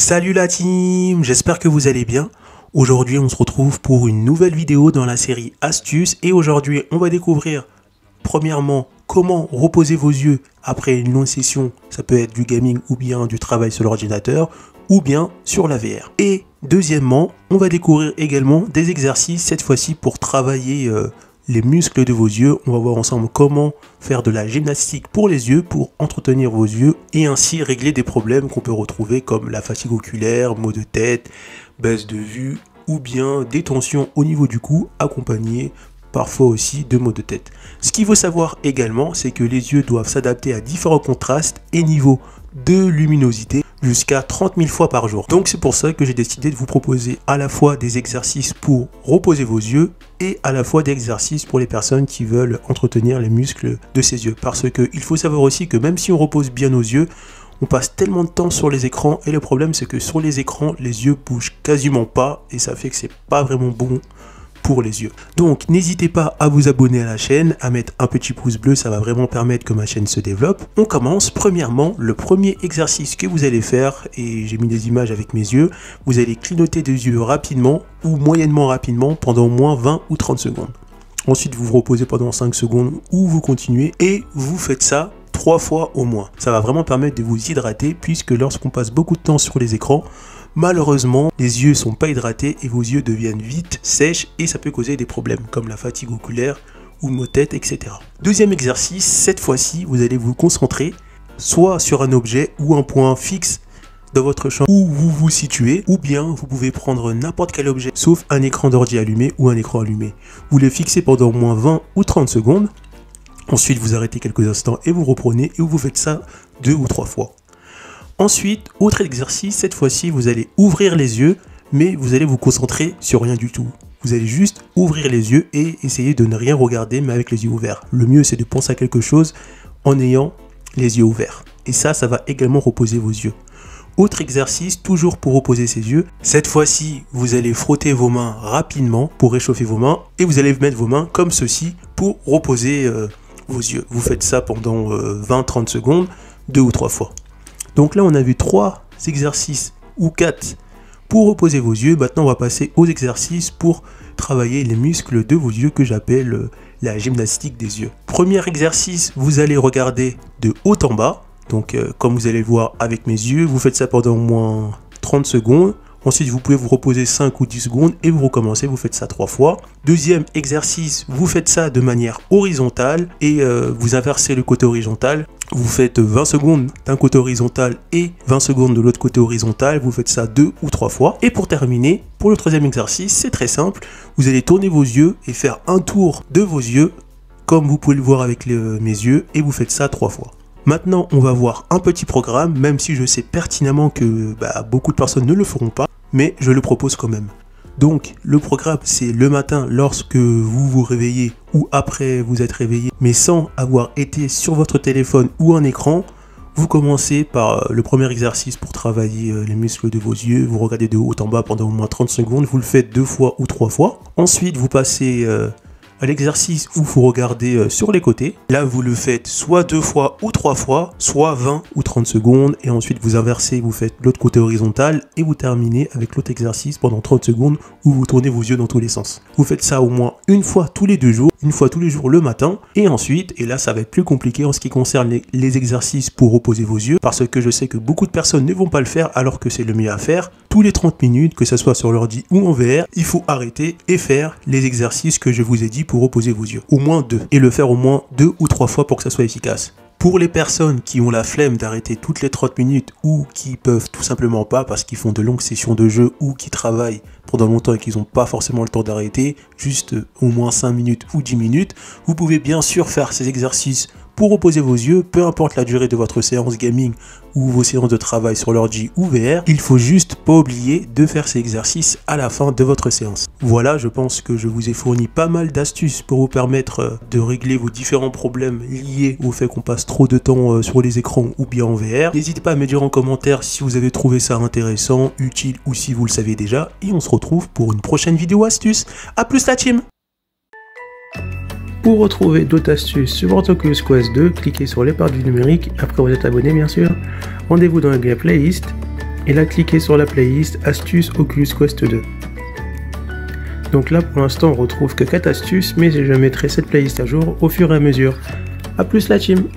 Salut la team, j'espère que vous allez bien. Aujourd'hui on se retrouve pour une nouvelle vidéo dans la série Astuces et aujourd'hui on va découvrir premièrement comment reposer vos yeux après une longue session, ça peut être du gaming ou bien du travail sur l'ordinateur ou bien sur la VR. Et deuxièmement, on va découvrir également des exercices cette fois-ci pour travailler les muscles de vos yeux. On va voir ensemble comment faire de la gymnastique pour les yeux, pour entretenir vos yeux et ainsi régler des problèmes qu'on peut retrouver comme la fatigue oculaire, maux de tête, baisse de vue ou bien des tensions au niveau du cou accompagnées parfois aussi de maux de tête. Ce qu'il faut savoir également, c'est que les yeux doivent s'adapter à différents contrastes et niveaux de luminosité jusqu'à 30 000 fois par jour. Donc c'est pour ça que j'ai décidé de vous proposer à la fois des exercices pour reposer vos yeux et à la fois des exercices pour les personnes qui veulent entretenir les muscles de ses yeux. Parce qu'il faut savoir aussi que même si on repose bien nos yeux, on passe tellement de temps sur les écrans et le problème c'est que sur les écrans, les yeux bougent quasiment pas et ça fait que c'est pas vraiment bon pour les yeux. Donc n'hésitez pas à vous abonner à la chaîne, à mettre un petit pouce bleu, ça va vraiment permettre que ma chaîne se développe. On commence. Premièrement, le premier exercice que vous allez faire, et j'ai mis des images avec mes yeux, vous allez clignoter des yeux rapidement ou moyennement rapidement pendant au moins 20 ou 30 secondes. Ensuite vous vous reposez pendant 5 secondes ou vous continuez et vous faites ça 3 fois au moins. Ça va vraiment permettre de vous hydrater puisque lorsqu'on passe beaucoup de temps sur les écrans, malheureusement, les yeux sont pas hydratés et vos yeux deviennent vite sèches et ça peut causer des problèmes comme la fatigue oculaire ou maux de tête, etc. Deuxième exercice, cette fois-ci, vous allez vous concentrer soit sur un objet ou un point fixe dans votre champ où vous vous situez, ou bien vous pouvez prendre n'importe quel objet sauf un écran d'ordi allumé ou un écran allumé. Vous les fixez pendant au moins 20 ou 30 secondes. Ensuite, vous arrêtez quelques instants et vous reprenez et vous faites ça 2 ou 3 fois. Ensuite, autre exercice, cette fois-ci, vous allez ouvrir les yeux, mais vous allez vous concentrer sur rien du tout. Vous allez juste ouvrir les yeux et essayer de ne rien regarder, mais avec les yeux ouverts. Le mieux, c'est de penser à quelque chose en ayant les yeux ouverts. Et ça va également reposer vos yeux. Autre exercice, toujours pour reposer ses yeux. Cette fois-ci, vous allez frotter vos mains rapidement pour réchauffer vos mains et vous allez mettre vos mains comme ceci pour reposer vos yeux. Vous faites ça pendant 20-30 secondes, 2 ou 3 fois. Donc là, on a vu 3 exercices ou 4 pour reposer vos yeux. Maintenant, on va passer aux exercices pour travailler les muscles de vos yeux que j'appelle la gymnastique des yeux. Premier exercice, vous allez regarder de haut en bas. Donc, comme vous allez le voir avec mes yeux, vous faites ça pendant au moins 30 secondes. Ensuite, vous pouvez vous reposer 5 ou 10 secondes et vous recommencez, vous faites ça 3 fois. Deuxième exercice, vous faites ça de manière horizontale et vous inversez le côté horizontal. Vous faites 20 secondes d'un côté horizontal et 20 secondes de l'autre côté horizontal. Vous faites ça 2 ou 3 fois. Et pour terminer, pour le troisième exercice, c'est très simple. Vous allez tourner vos yeux et faire un tour de vos yeux comme vous pouvez le voir avec mes yeux et vous faites ça 3 fois. Maintenant, on va voir un petit programme, même si je sais pertinemment que beaucoup de personnes ne le feront pas, mais je le propose quand même. Donc, le programme, c'est le matin lorsque vous vous réveillez ou après vous êtes réveillé, mais sans avoir été sur votre téléphone ou un écran. Vous commencez par le premier exercice pour travailler les muscles de vos yeux. Vous regardez de haut en bas pendant au moins 30 secondes. Vous le faites 2 fois ou 3 fois. Ensuite, vous passez à l'exercice où vous regardez sur les côtés. Là, vous le faites soit 2 fois ou 3 fois, soit 20 ou 30 secondes. Et ensuite, vous inversez, vous faites l'autre côté horizontal et vous terminez avec l'autre exercice pendant 30 secondes où vous tournez vos yeux dans tous les sens. Vous faites ça au moins une fois tous les 2 jours, une fois tous les jours le matin. Et ensuite, et là, ça va être plus compliqué en ce qui concerne les exercices pour reposer vos yeux, parce que je sais que beaucoup de personnes ne vont pas le faire alors que c'est le mieux à faire. Tous les 30 minutes, que ce soit sur l'ordi ou en VR, il faut arrêter et faire les exercices que je vous ai dit pour reposer vos yeux. Au moins 2. Et le faire au moins 2 ou 3 fois pour que ça soit efficace. Pour les personnes qui ont la flemme d'arrêter toutes les 30 minutes ou qui peuvent tout simplement pas parce qu'ils font de longues sessions de jeu ou qui travaillent pendant longtemps et qu'ils n'ont pas forcément le temps d'arrêter, juste au moins 5 minutes ou 10 minutes, vous pouvez bien sûr faire ces exercices pour reposer vos yeux, peu importe la durée de votre séance gaming ou vos séances de travail sur l'ordi ou VR, il faut juste pas oublier de faire ces exercices à la fin de votre séance. Voilà, je pense que je vous ai fourni pas mal d'astuces pour vous permettre de régler vos différents problèmes liés au fait qu'on passe trop de temps sur les écrans ou bien en VR. N'hésitez pas à me dire en commentaire si vous avez trouvé ça intéressant, utile ou si vous le savez déjà. Et on se retrouve pour une prochaine vidéo astuce. A plus la team! Pour retrouver d'autres astuces sur Oculus Quest 2, cliquez sur les parts du numérique, après vous êtes abonné bien sûr. Rendez-vous dans la playlist et là cliquez sur la playlist Astuces Oculus Quest 2. Donc là pour l'instant on retrouve que 4 astuces, mais je mettrai cette playlist à jour au fur et à mesure. A plus la team!